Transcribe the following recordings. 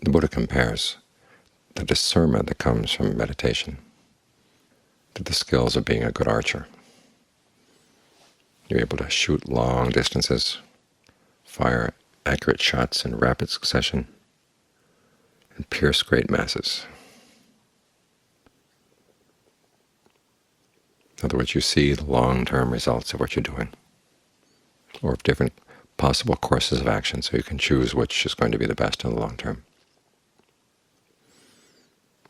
The Buddha compares the discernment that comes from meditation to the skills of being a good archer. You're able to shoot long distances, fire accurate shots in rapid succession, and pierce great masses. In other words, you see the long-term results of what you're doing, or of different possible courses of action, so you can choose which is going to be the best in the long term.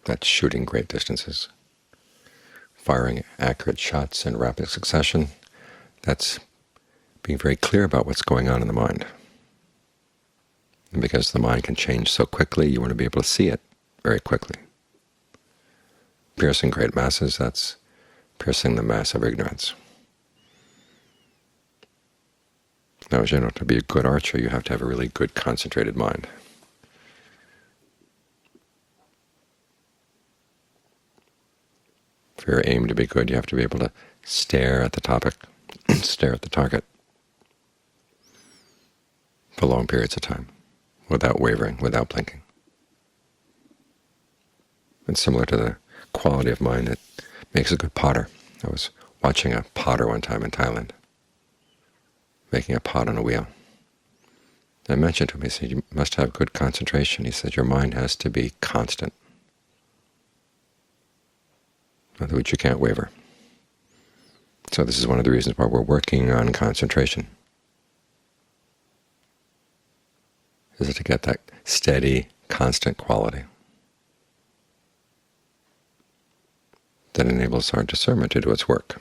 That's shooting great distances. Firing accurate shots in rapid succession, that's being very clear about what's going on in the mind. And because the mind can change so quickly, you want to be able to see it very quickly. Piercing great masses, that's piercing the mass of ignorance. Now, as you know, to be a good archer, you have to have a really good concentrated mind. For your aim to be good, you have to be able to stare at the topic, stare at the target for long periods of time, without wavering, without blinking. It's similar to the quality of mind that makes a good potter. I was watching a potter one time in Thailand, making a pot on a wheel. I mentioned to him, he said, you must have good concentration. He said, your mind has to be constant. In other words, you can't waver. So this is one of the reasons why we're working on concentration, is to get that steady, constant quality that enables our discernment to do its work.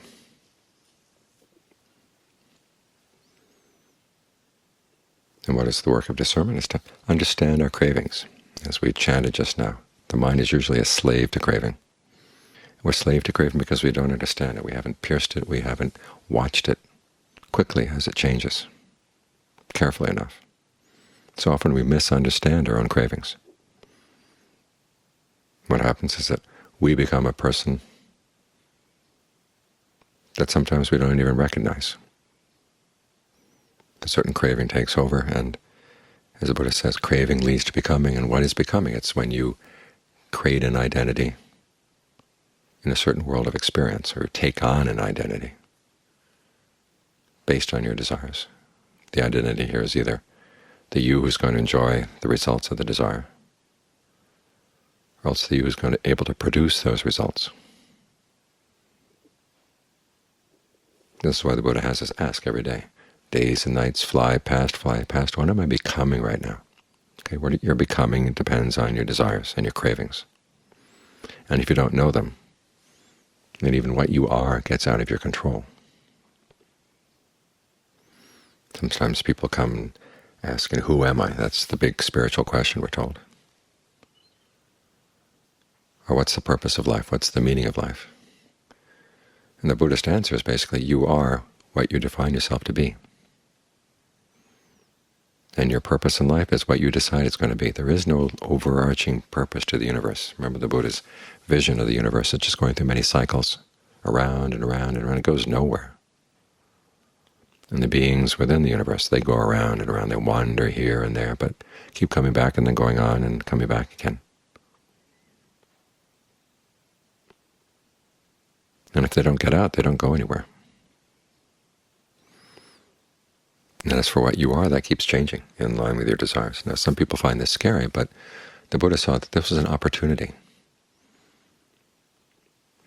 And what is the work of discernment? Is to understand our cravings. As we chanted just now, the mind is usually a slave to craving. We're slave to craving because we don't understand it. We haven't pierced it. We haven't watched it quickly as it changes, carefully enough. So often we misunderstand our own cravings. What happens is that we become a person that sometimes we don't even recognize. A certain craving takes over, and as the Buddha says, craving leads to becoming. And what is becoming? It's when you create an identity in a certain world of experience, or take on an identity based on your desires. The identity here is either the you who's going to enjoy the results of the desire, or else the you who's going to be able to produce those results. This is why the Buddha has us ask every day. Days and nights fly past, what am I becoming right now? Okay, what you're becoming depends on your desires and your cravings. And if you don't know them, then even what you are gets out of your control. Sometimes people come asking, who am I? That's the big spiritual question, we're told. Or what's the purpose of life? What's the meaning of life? And the Buddhist answer is basically, you are what you define yourself to be. And your purpose in life is what you decide it's going to be. There is no overarching purpose to the universe. Remember the Buddha's vision of the universe is just going through many cycles, around and around and around. It goes nowhere. And the beings within the universe, they go around and around. They wander here and there, but keep coming back and then going on and coming back again. And if they don't get out, they don't go anywhere. And as for what you are, that keeps changing in line with your desires. Now, some people find this scary, but the Buddha saw that this was an opportunity.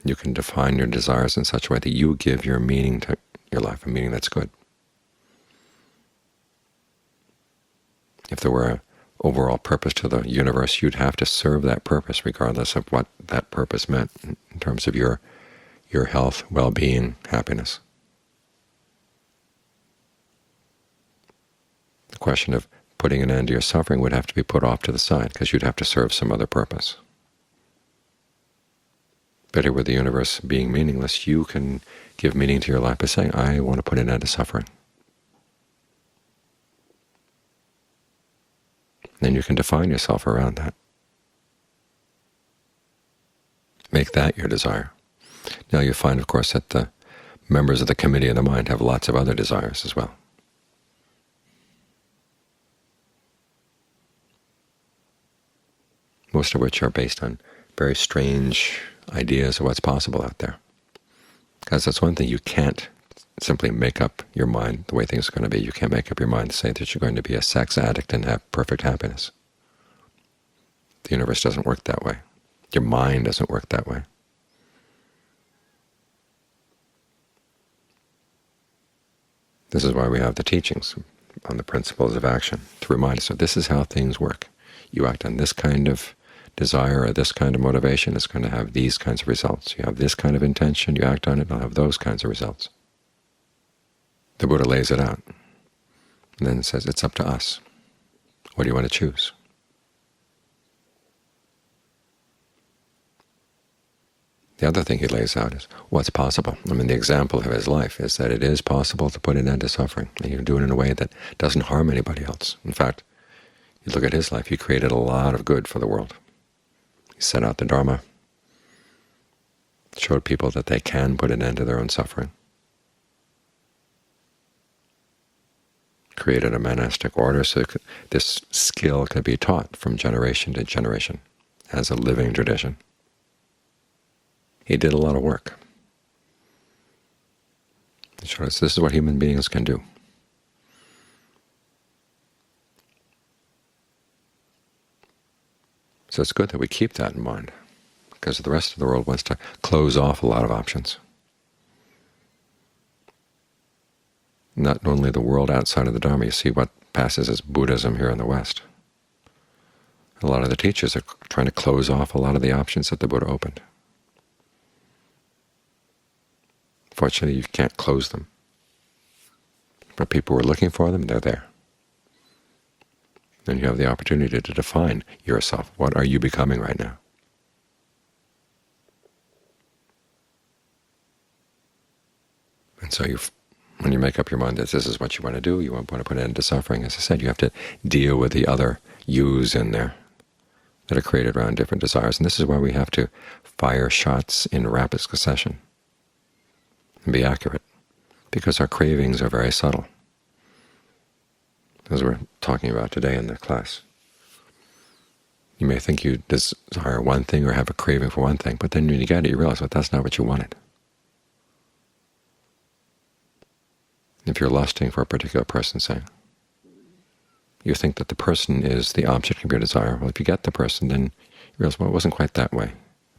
You can define your desires in such a way that you give your meaning to your life, a meaning that's good. If there were an overall purpose to the universe, you'd have to serve that purpose regardless of what that purpose meant in terms of your health, well-being, happiness. The question of putting an end to your suffering would have to be put off to the side because you'd have to serve some other purpose. But here with the universe being meaningless, you can give meaning to your life by saying, I want to put an end to suffering. Then you can define yourself around that. Make that your desire. Now you find, of course, that the members of the committee of the mind have lots of other desires as well. most of which are based on very strange ideas of what's possible out there. Because that's one thing, you can't simply make up your mind the way things are going to be. You can't make up your mind to say that you're going to be a sex addict and have perfect happiness. The universe doesn't work that way. Your mind doesn't work that way. This is why we have the teachings on the principles of action, to remind us that this is how things work. You act on this kind of desire or this kind of motivation, it's going to have these kinds of results. You have this kind of intention, you act on it, it'll have those kinds of results. The Buddha lays it out, and then it says, it's up to us. What do you want to choose? The other thing he lays out is what's possible. I mean, the example of his life is that it is possible to put an end to suffering, and you can do it in a way that doesn't harm anybody else. In fact, you look at his life, he created a lot of good for the world. He set out the Dharma, showed people that they can put an end to their own suffering, created a monastic order so this skill could be taught from generation to generation as a living tradition. He did a lot of work. He showed us this is what human beings can do. So it's good that we keep that in mind, because the rest of the world wants to close off a lot of options. Not only the world outside of the Dharma, you see what passes as Buddhism here in the West. A lot of the teachers are trying to close off a lot of the options that the Buddha opened. Fortunately, you can't close them. But people who are looking for them, they're there. Then you have the opportunity to define yourself. What are you becoming right now? And so when you make up your mind that this is what you want to do, you want to put an end to suffering, as I said, you have to deal with the other yous in there that are created around different desires. And this is why we have to fire shots in rapid succession and be accurate, because our cravings are very subtle, as we're talking about today in the class. You may think you desire one thing or have a craving for one thing, but then when you get it, you realize that that's not what you wanted. If you're lusting for a particular person, say, you think that the person is the object of your desire. Well, if you get the person, then you realize, well, it wasn't quite that way.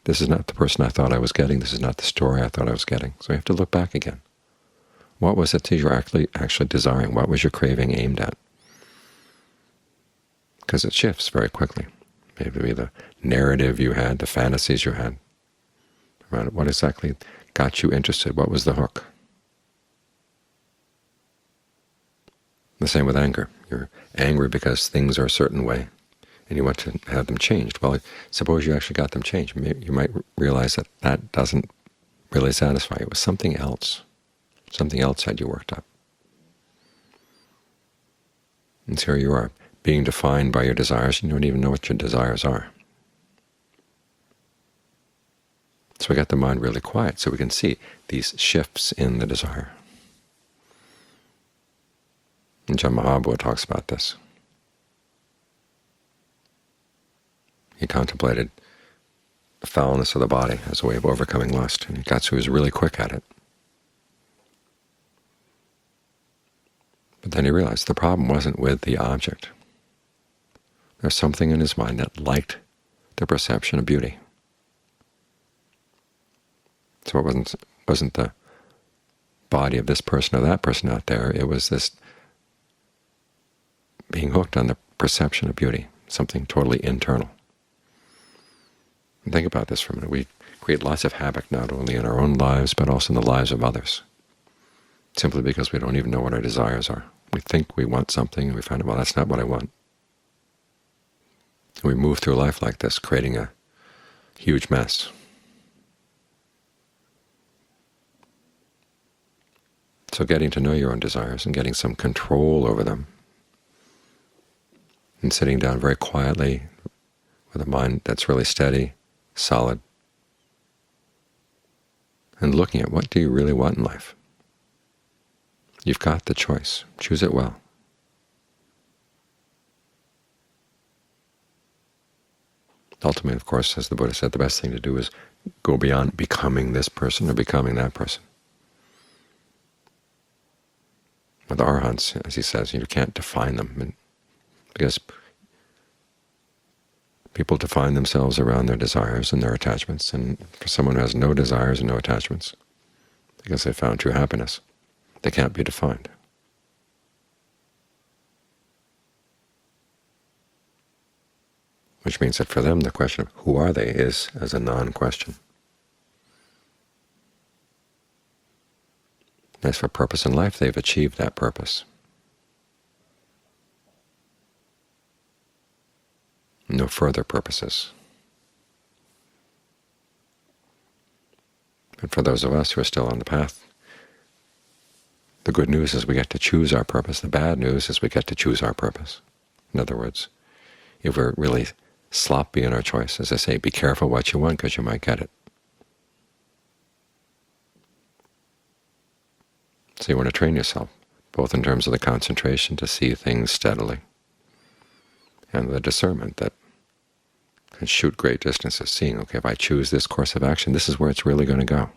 This is not the person I thought I was getting. This is not the story I thought I was getting. So you have to look back again. What was it that you're actually desiring? What was your craving aimed at? Because it shifts very quickly. Maybe the narrative you had, the fantasies you had around it. What exactly got you interested? What was the hook? The same with anger. You're angry because things are a certain way, and you want to have them changed. Well, suppose you actually got them changed. You might realize that that doesn't really satisfy you. It was something else. Something else had you worked up. And so here you are, being defined by your desires. You don't even know what your desires are. So we got the mind really quiet so we can see these shifts in the desire. And John Mahabua talks about this. He contemplated the foulness of the body as a way of overcoming lust, and he was really quick at it. But then he realized the problem wasn't with the object. There's something in his mind that liked the perception of beauty. So it wasn't the body of this person or that person out there. It was this being hooked on the perception of beauty, something totally internal. And think about this for a minute. We create lots of havoc not only in our own lives, but also in the lives of others, simply because we don't even know what our desires are. We think we want something, and we find out, well, that's not what I want. And we move through life like this, creating a huge mess. So getting to know your own desires and getting some control over them, and sitting down very quietly with a mind that's really steady, solid, and looking at what do you really want in life. You've got the choice. Choose it well. Ultimately, of course, as the Buddha said, the best thing to do is go beyond becoming this person or becoming that person. With arhants, as he says, you can't define them, because people define themselves around their desires and their attachments, and for someone who has no desires and no attachments, because they found true happiness, they can't be defined. Which means that for them the question of who are they is as a non-question. As for purpose in life, they've achieved that purpose. No further purposes. But for those of us who are still on the path, the good news is we get to choose our purpose. The bad news is we get to choose our purpose. In other words, if we're really sloppy in our choice, as I say, be careful what you want because you might get it. So you want to train yourself, both in terms of the concentration to see things steadily and the discernment that can shoot great distances, seeing, okay, if I choose this course of action, this is where it's really going to go.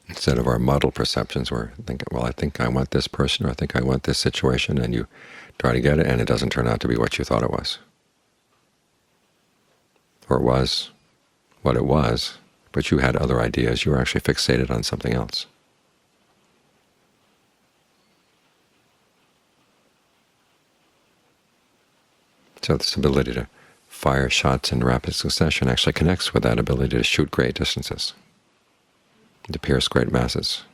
Instead of our muddled perceptions where thinking, well, I think I want this person, or I think I want this situation, and you try to get it, and it doesn't turn out to be what you thought it was. Or it was what it was, but you had other ideas. You were actually fixated on something else. So this ability to fire shots in rapid succession actually connects with that ability to shoot great distances, to pierce great masses.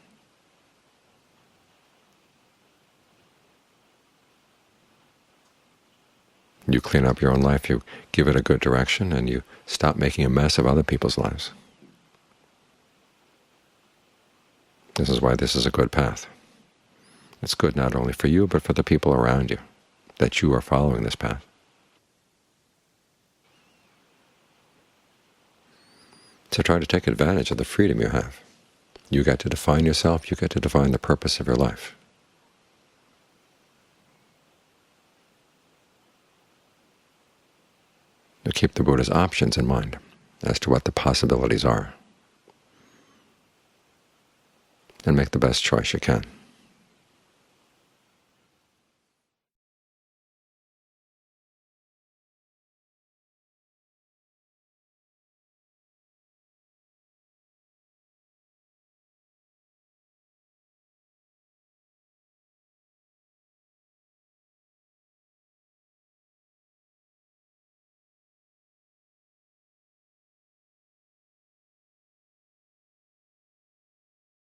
You clean up your own life, you give it a good direction, and you stop making a mess of other people's lives. This is why this is a good path. It's good not only for you, but for the people around you, that you are following this path. So try to take advantage of the freedom you have. You get to define yourself, you get to define the purpose of your life. To keep the Buddha's options in mind as to what the possibilities are, and make the best choice you can.